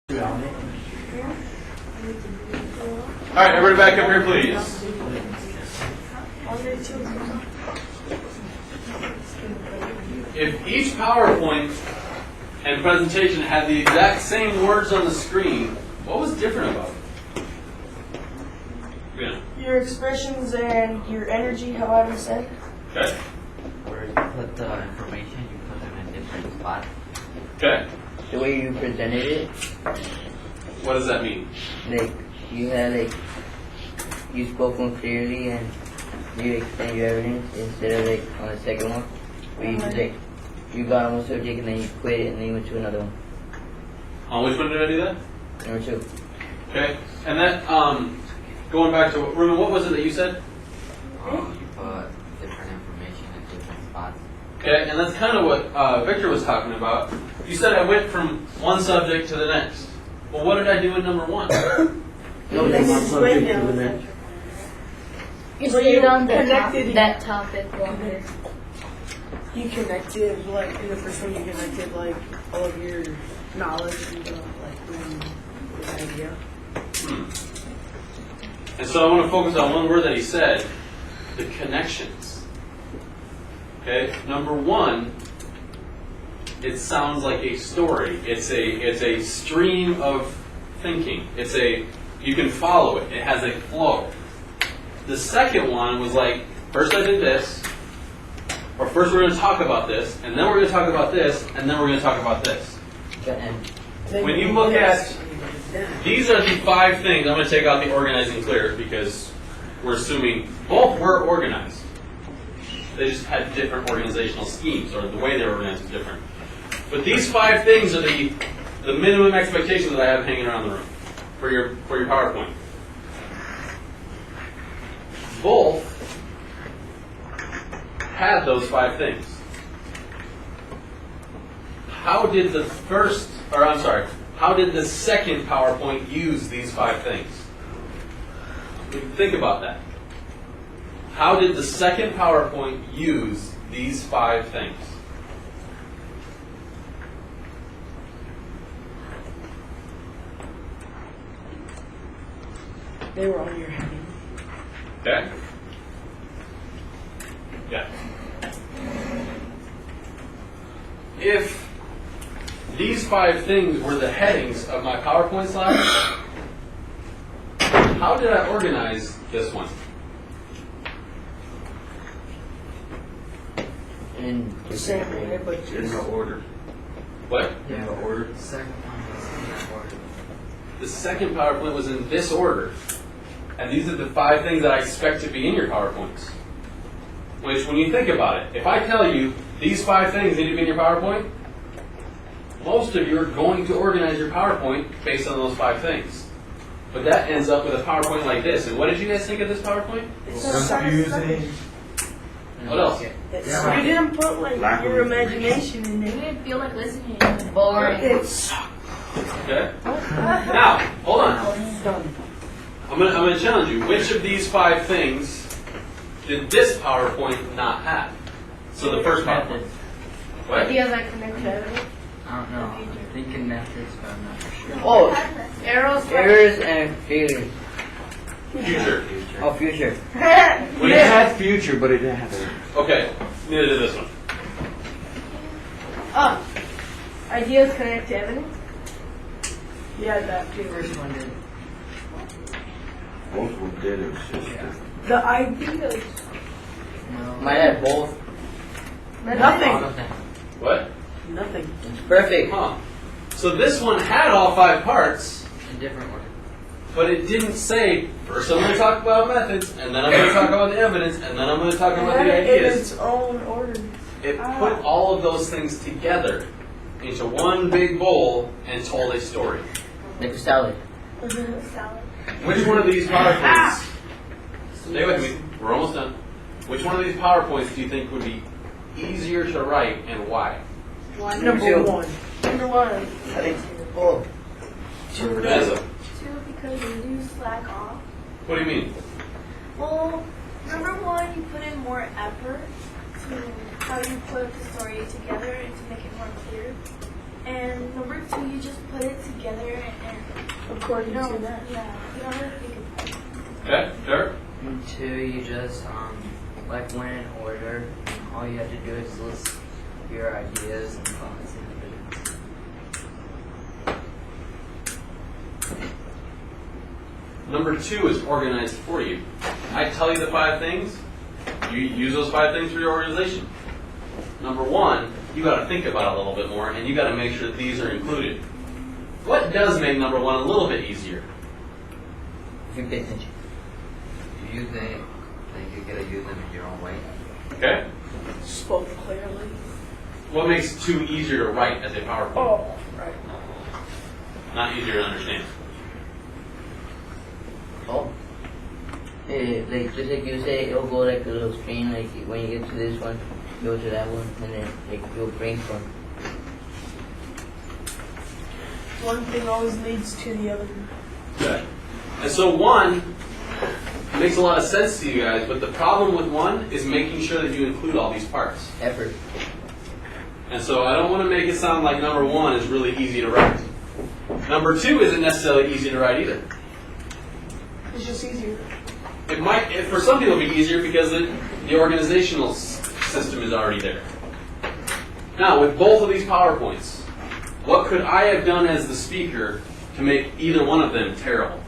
Alright, everybody back up here, please. If each PowerPoint and presentation had the exact same words on the screen, what was different about it? Yeah. Your expressions and your energy, how Adam said. Okay. Where you put the information, you put them in different spots. Okay. The way you presented it, What does that mean? like you had you spoke more clearly and you explained your evidence instead of on the second one where you just you got on one subject and then you quit it and then you went to another one. On which one did I do that? Number 2. Okay. And that, going back to, Ruben, what was it that you said? You put different information in different spots. Okay, and that's kind of what Victor was talking about. You said I went from one subject to the next. Well, what did I do in number 1? No, This that's is one way subject down. to the next. You So stayed you on connected- that topic longer. You connected, like, in the first one, you connected, like, all of your knowledge and, the idea. And so I want to focus on one word that he said, the connections. Okay, number 1, it sounds like a story. It's a stream of thinking. You can follow it. It has a flow. The second one was like, first I did this, or first we're going to talk about this, and then we're going to talk about this, and then we're going to talk about this. When you look at, these are the 5 things. I'm going to take out the organizing clear because we're assuming both were organized. They just had different organizational schemes, or the way they were organized was different. But these 5 things are the minimum expectations that I have hanging around the room for your PowerPoint. Both had those 5 things. How did the second PowerPoint use these 5 things? Think about that. How did the second PowerPoint use these 5 things? They were on your heading. Okay? Yeah. If these 5 things were the headings of my PowerPoint slide, how did I organize this one? In The same way, but In the order. What? In the order. The second one was in that order. The second PowerPoint was in this order. And these are the 5 things that I expect to be in your PowerPoints. Which, when you think about it, if I tell you these 5 things need to be in your PowerPoint, most of you are going to organize your PowerPoint based on those 5 things. But that ends up with a PowerPoint like this. And what did you guys think of this Powerpoint? it's Confusing. What else? you didn't put, like, Lack of your imagination in You there. didn't feel like listening. boring. It's Okay? Now, hold on. done. I'm gonna challenge you. Which of these 5 things did this PowerPoint not have? So the first PowerPoint. What? Ideas that connect to evidence. I don't know. I'm thinking methods, but I'm not for sure. Oh, Arrows. errors and failures. Future. Oh, future. What do you It have? had future, but it didn't have. Okay. Neither did this one. Ideas connect to evidence. Yeah, that too. First one did. Both of them did. It was just different. The ideas. No. Mine had both. All Nothing. of them. What? Nothing. It's perfect. Huh. So this one had all 5 parts, In different order. but it didn't say, first I'm going to talk about methods, and then I'm going to talk about the evidence, and then I'm going to talk about the It had it in ideas. its own order. It put all of those things together into one big bowl and told a story. Like a salad. Salad. Which one of these PowerPoints, stay with me, we're almost done. Which one of these PowerPoints do you think would be easier to write and why? Number 1. Number 1. I think. Oh. Vanessa, 2 because you do slack off. what do you mean? Well, number 1, you put in more effort to how you put the story together and to make it more clear. And number 2, you just put it together and According you to don't, that. yeah, you don't really think about it. Okay, Derek? And 2, you just like went in order. All you have to do is list your ideas and thoughts and evidence. Number 2 is organized for you. I tell you the 5 things, you use those 5 things for your organization. Number 1, you got to think about it a little bit more, and you got to make sure that these are included. What does make number 1 a little bit easier? If you pay attention. Do you think you gotta use them in your own way? Okay? Spoke clearly. What makes 2 easier to write as a PowerPoint? Oh, right. Not easier to understand. Oh. Like just like you say, it'll go like a little screen. Like when you get to this one, go to that one, and then like you'll brainstorm. One thing always leads to the other. Okay. And so 1 makes a lot of sense to you guys, but the problem with 1 is making sure that you include all these parts. Effort. And so I don't want to make it sound like number 1 is really easy to write. Number 2 isn't necessarily easy to write either. It's just easier. It might, for some people, be easier because the organizational system is already there. Now, with both of these PowerPoints, what could I have done as the speaker to make either one of them terrible?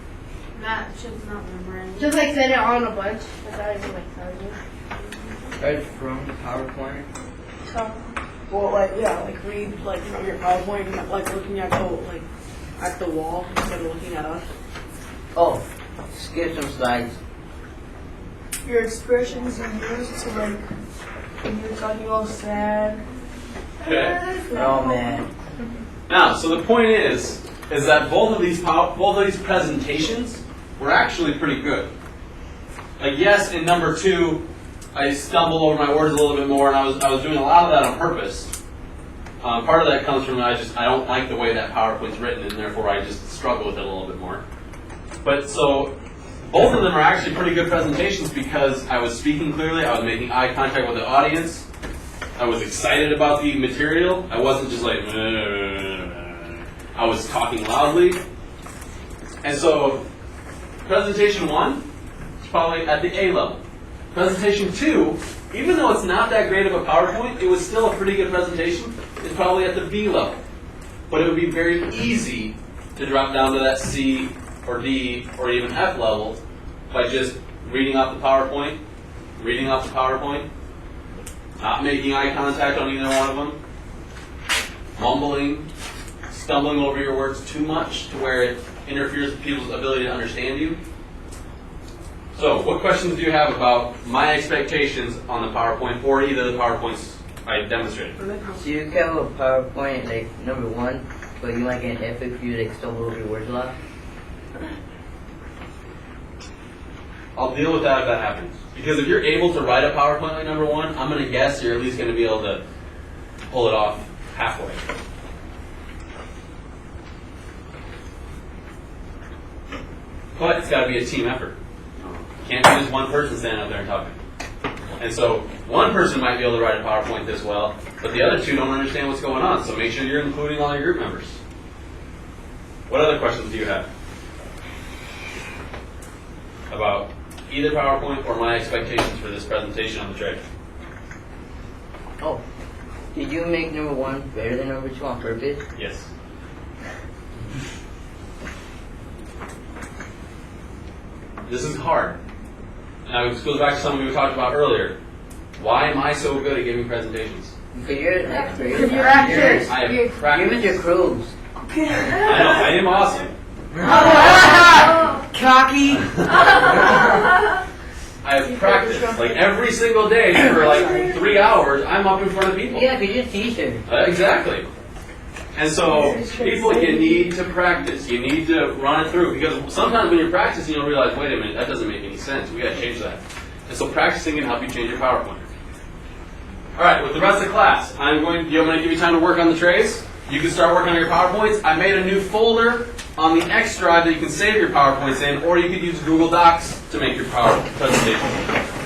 That should not memorize. Just like set it on a bunch without even like telling you. Right from the PowerPoint. Well, like read like from your PowerPoint, like looking at the wall instead of looking at us. Oh, skip some slides. Your expressions and yours, so like when you're talking all sad. Okay. Oh man. Now, so the point is that both of these presentations were actually pretty good. Like, yes, in number 2, I stumbled over my words a little bit more, and I was doing a lot of that on purpose. Part of that comes from I don't like the way that PowerPoint's written, and therefore I just struggle with it a little bit more. But so both of them are actually pretty good presentations because I was speaking clearly, I was making eye contact with the audience, I was excited about the material, I wasn't just like, I was talking loudly. And so presentation 1 is probably at the A level. Presentation 2, even though it's not that great of a PowerPoint, it was still a pretty good presentation. It's probably at the B level. But it would be very easy to drop down to that C or D or even F level by just reading off the PowerPoint, not making eye contact on either one of them, mumbling, stumbling over your words too much to where it interferes with people's ability to understand you. So, what questions do you have about my expectations on the PowerPoint or either of the PowerPoints I demonstrated? So you have a PowerPoint like number 1, but you might get an F if you like stumble over your words a lot. I'll deal with that if that happens. Because if you're able to write a PowerPoint like number 1, I'm going to guess you're at least going to be able to pull it off halfway. But it's got to be a team effort. Can't be just one person standing up there and talking. And so one person might be able to write a PowerPoint this well, but the other 2 don't understand what's going on. So make sure you're including all your group members. What other questions do you have about either PowerPoint or my expectations for this presentation on the tray? Oh, did you make number 1 better than number 2 on purpose? Yes. This is hard. Now, this goes back to something we talked about earlier. Why am I so good at giving presentations? Because you're an expert. You're actors. I have Give it practiced. your crews. I know, I am awesome. Cocky. I have practiced. Like every single day for like 3 hours, I'm up in front of people. Yeah, because you're a teacher. Exactly. And so, people, you need to practice. You need to run it through. Because sometimes when you're practicing, you'll realize, wait a minute, that doesn't make any sense. We got to change that. And so practicing can help you change your PowerPoint. All right, with the rest of the class, I'm going to give you time to work on the trays. You can start working on your PowerPoints. I made a new folder on the X drive that you can save your PowerPoints in, or you could use Google Docs to make your PowerPoint presentation.